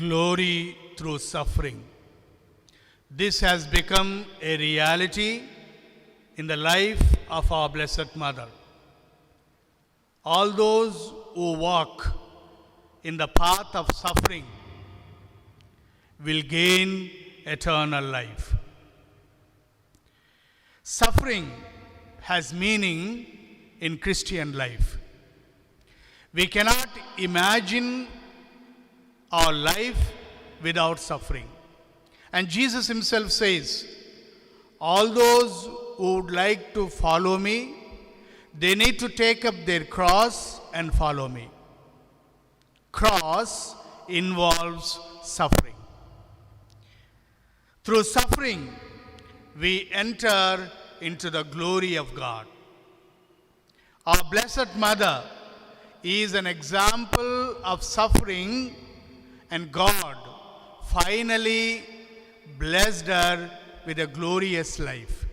glory through suffering. This has become a reality in the life of our Blessed Mother. All those who walk in the path of suffering will gain eternal life. Suffering has meaning in Christian life. We cannot imagine our life without suffering. And Jesus himself says, all those who would like to follow me, they need to take up their cross and follow me. Cross involves suffering. Through suffering, we enter into the glory of God. Our Blessed Mother is an example of suffering, and God finally blessed her with a glorious life.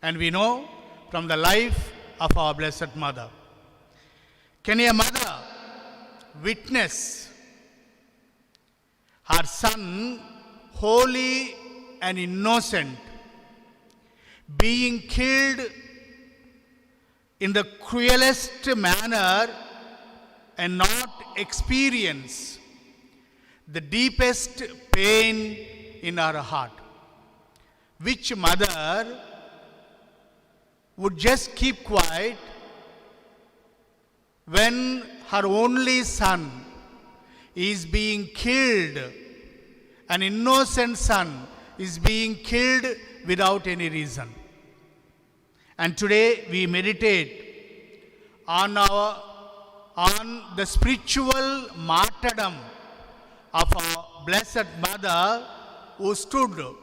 And we know from the life of our Blessed Mother. Can a mother witness her son, holy and innocent, being killed in the cruelest manner and not experience the deepest pain in her heart? Which mother would just keep quiet when her only son is being killed, an innocent son is being killed without any reason? And today we meditate on the spiritual martyrdom of our Blessed Mother, who stood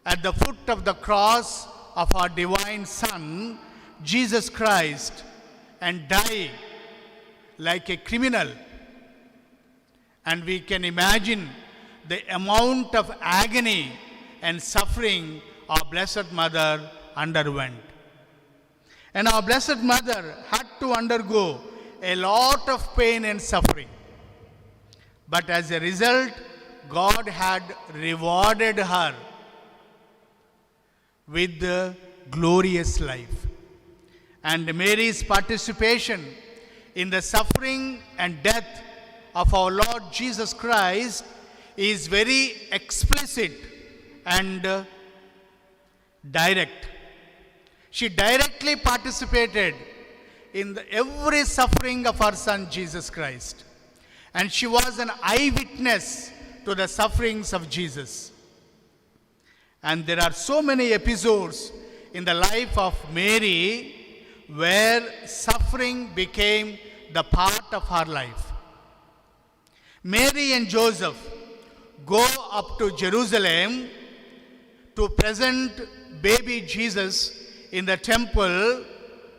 at the foot of the cross of our divine Son, Jesus Christ, and died like a criminal. And we can imagine the amount of agony and suffering our Blessed Mother underwent. And our Blessed Mother had to undergo a lot of pain and suffering. But as a result, God had rewarded her with the glorious life. And Mary's participation in the suffering and death of our Lord Jesus Christ is very explicit and direct. She directly participated in every suffering of her Son Jesus Christ. And she was an eyewitness to the sufferings of Jesus. And there are so many episodes in the life of Mary where suffering became the part of her life. Mary and Joseph go up to Jerusalem to present baby Jesus in the temple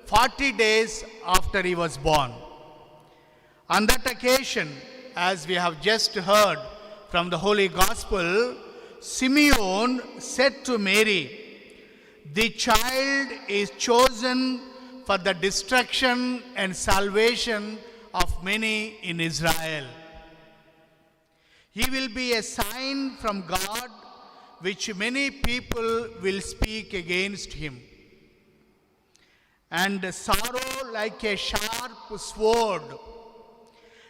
40 days after he was born. On that occasion, as we have just heard from the Holy Gospel, Simeon said to Mary, "The child is chosen for the destruction and salvation of many in Israel. He will be a sign from God, which many people will speak against him. And sorrow like a sharp sword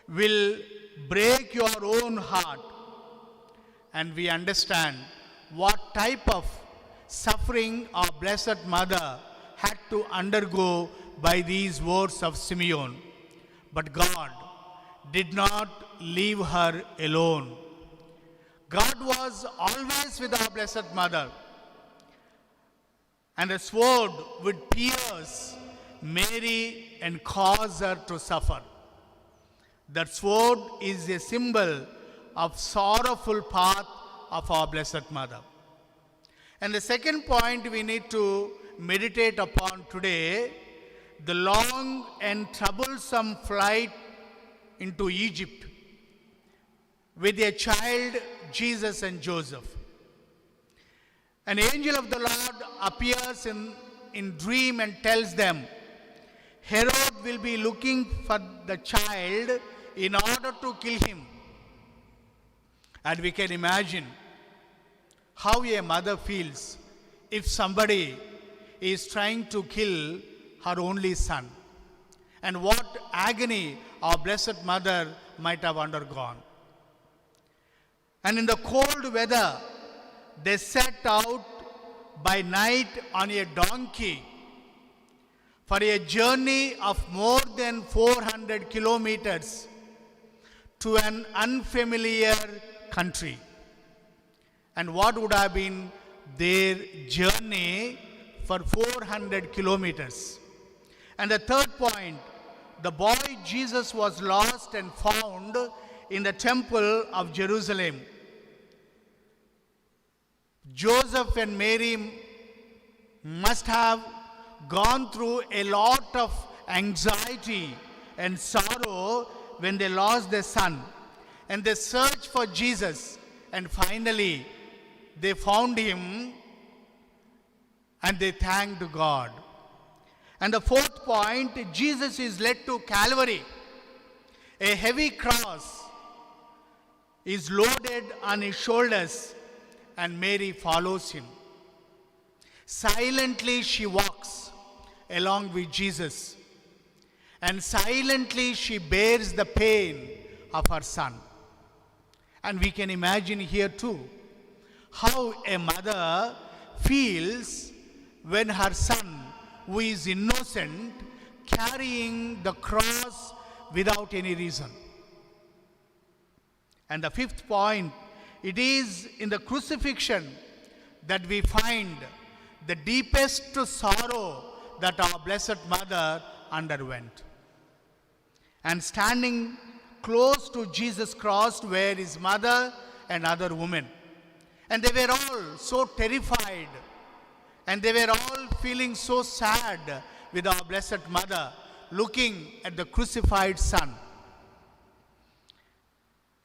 will break your own heart." And we understand what type of suffering our Blessed Mother had to undergo by these words of Simeon. But God did not leave her alone. God was always with our Blessed Mother. And the sword would pierce Mary and cause her to suffer. That sword is a symbol of sorrowful path of our Blessed Mother. And the second point we need to meditate upon today, the long and troublesome flight into Egypt with a child, Jesus and Joseph. An angel of the Lord appears in dream and tells them, Herod will be looking for the child in order to kill him. And we can imagine how a mother feels if somebody is trying to kill her only son, and what agony our Blessed Mother might have undergone. And in the cold weather, they set out by night on a donkey for a journey of more than 400 kilometers to an unfamiliar country. And what would have been their journey for 400 kilometers? And the third point, the boy Jesus was lost and found in the temple of Jerusalem. Joseph and Mary must have gone through a lot of anxiety and sorrow when they lost their son. And they searched for Jesus, and finally they found him, and they thanked God. And the fourth point, Jesus is led to Calvary. A heavy cross is loaded on his shoulders, and Mary follows him. Silently she walks along with Jesus, and silently she bears the pain of her son. And we can imagine here too how a mother feels when her son, who is innocent, carrying the cross without any reason. And the fifth point, it is in the crucifixion that we find the deepest sorrow that our Blessed Mother underwent. And standing close to Jesus' cross were his mother and other women. And they were all so terrified, and they were all feeling so sad with our Blessed Mother, looking at the crucified Son.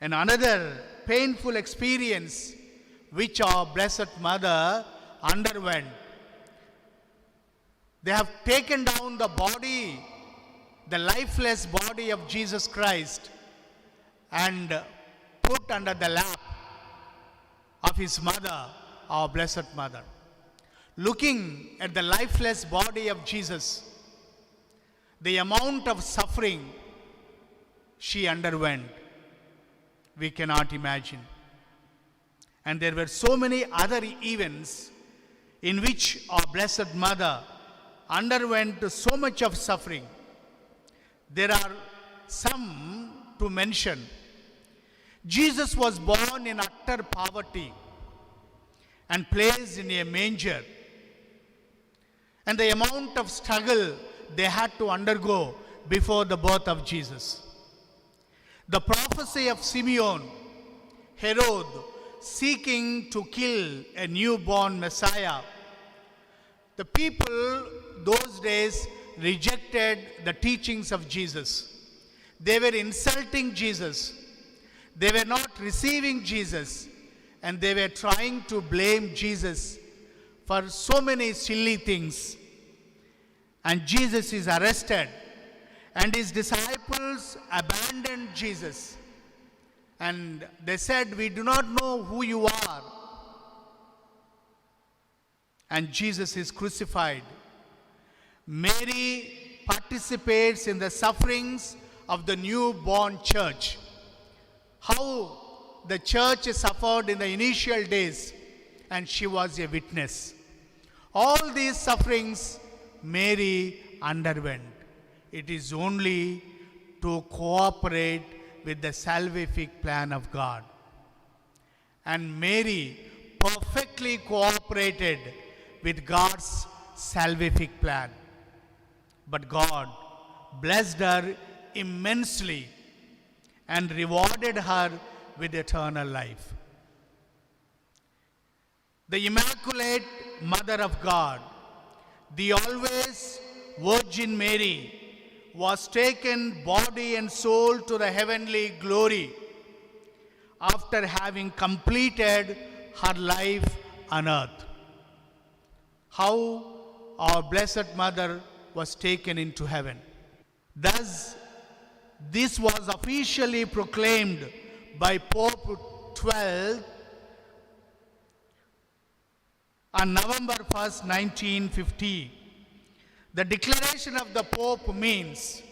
And another painful experience which our Blessed Mother underwent. They have taken down the body, the lifeless body of Jesus Christ, and put under the lap of his mother, our Blessed Mother. Looking at the lifeless body of Jesus, the amount of suffering she underwent, we cannot imagine. And there were so many other events in which our Blessed Mother underwent so much of suffering. There are some to mention. Jesus was born in utter poverty and placed in a manger. And the amount of struggle they had to undergo before the birth of Jesus. The prophecy of Simeon, Herod seeking to kill a newborn Messiah. The people those days rejected the teachings of Jesus. They were insulting Jesus. They were not receiving Jesus, and they were trying to blame Jesus for so many silly things. And Jesus is arrested, and his disciples abandoned Jesus. And they said, "We do not know who you are." And Jesus is crucified. Mary participates in the sufferings of the newborn church. How the church suffered in the initial days, and she was a witness. All these sufferings Mary underwent. It is only to cooperate with the salvific plan of God. And Mary perfectly cooperated with God's salvific plan. But God blessed her immensely and rewarded her with eternal life. The Immaculate Mother of God, the always Virgin Mary, was taken body and soul to the heavenly glory after having completed her life on earth. How our Blessed Mother was taken into heaven. Thus, this was officially proclaimed by Pope 12th, on November 1st, 1950, the declaration of the Pope means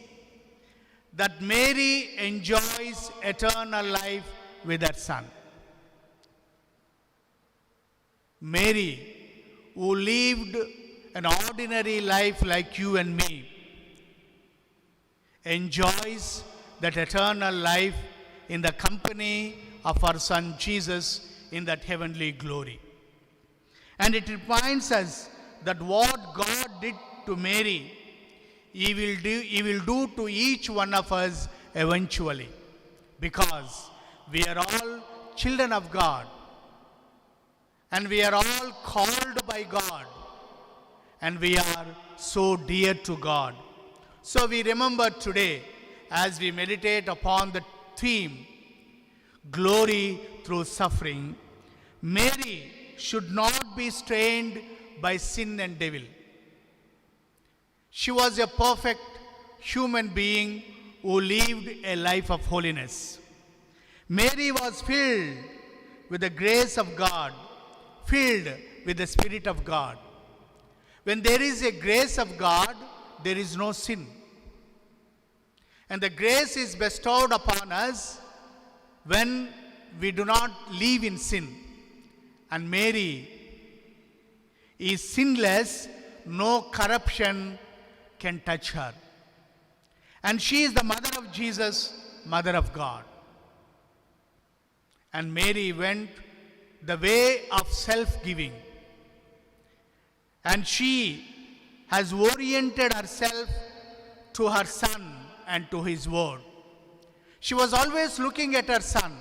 that Mary enjoys eternal life with her Son. Mary, who lived an ordinary life like you and me, enjoys that eternal life in the company of our Son Jesus in that heavenly glory. And it reminds us that what God did to Mary, He will do to each one of us eventually, because we are all children of God, and we are all called by God, and we are so dear to God. So we remember today, as we meditate upon the theme, glory through suffering, Mary should not be strained by sin and devil. She was a perfect human being who lived a life of holiness. Mary was filled with the grace of God, filled with the Spirit of God. When there is a grace of God, there is no sin. And the grace is bestowed upon us when we do not live in sin. And Mary is sinless, no corruption can touch her. And she is the mother of Jesus, mother of God. And Mary went the way of self-giving. And she has oriented herself to her Son and to His word. She was always looking at her Son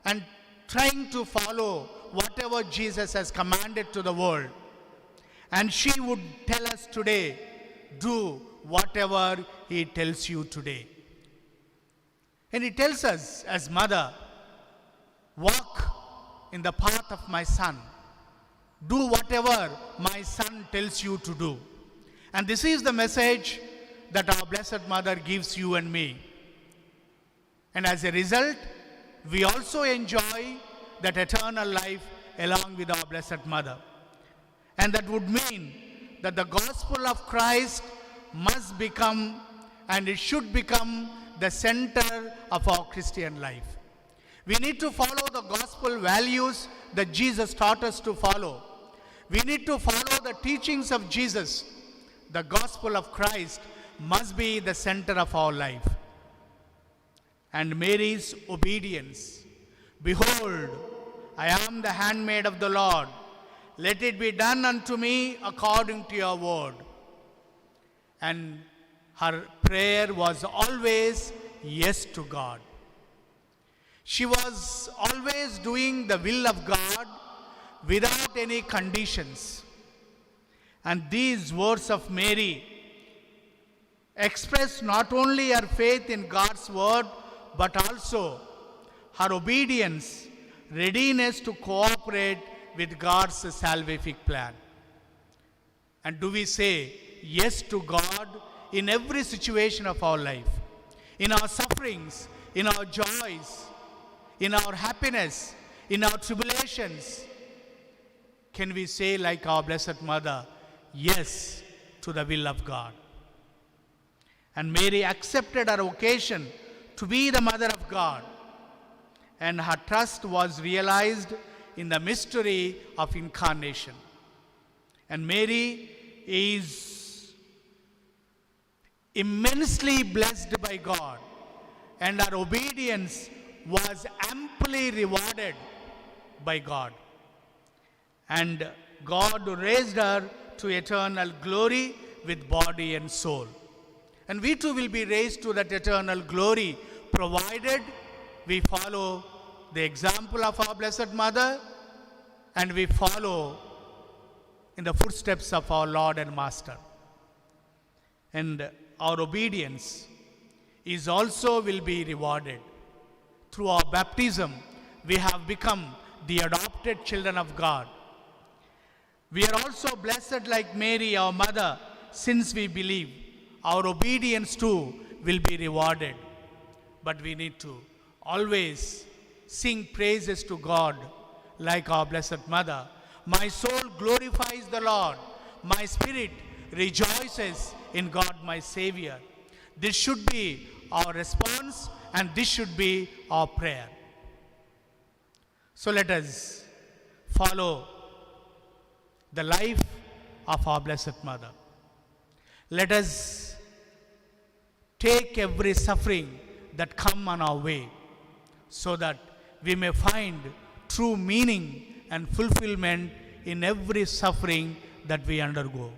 and trying to follow whatever Jesus has commanded to the world. And she would tell us today, do whatever He tells you today. And He tells us as mother, walk in the path of my Son. Do whatever my Son tells you to do. And this is the message that our Blessed Mother gives you and me. And as a result, we also enjoy that eternal life along with our Blessed Mother. And that would mean that the gospel of Christ must become, and it should become, the center of our Christian life. We need to follow the gospel values that Jesus taught us to follow. We need to follow the teachings of Jesus. The gospel of Christ must be the center of our life. And Mary's obedience. Behold, I am the handmaid of the Lord. Let it be done unto me according to your word. And her prayer was always yes to God. She was always doing the will of God without any conditions. And these words of Mary express not only her faith in God's word, but also her obedience, readiness to cooperate with God's salvific plan. And do we say yes to God in every situation of our life? In our sufferings, in our joys, in our happiness, in our tribulations, can we say like our Blessed Mother, yes to the will of God? And Mary accepted her vocation to be the Mother of God. And her trust was realized in the mystery of incarnation. And Mary is immensely blessed by God, and her obedience was amply rewarded by God. And God raised her to eternal glory with body and soul. And we too will be raised to that eternal glory, provided we follow the example of our Blessed Mother, and we follow in the footsteps of our Lord and Master. And our obedience is also will be rewarded. Through our baptism, we have become the adopted children of God. We are also blessed like Mary, our mother, since we believe. Our obedience too will be rewarded. But we need to always sing praises to God like our Blessed Mother. My soul glorifies the Lord. My spirit rejoices in God my Savior. This should be our response and this should be our prayer. So let us follow the life of our Blessed Mother. Let us take every suffering that come on our way so that we may find true meaning and fulfillment in every suffering that we undergo.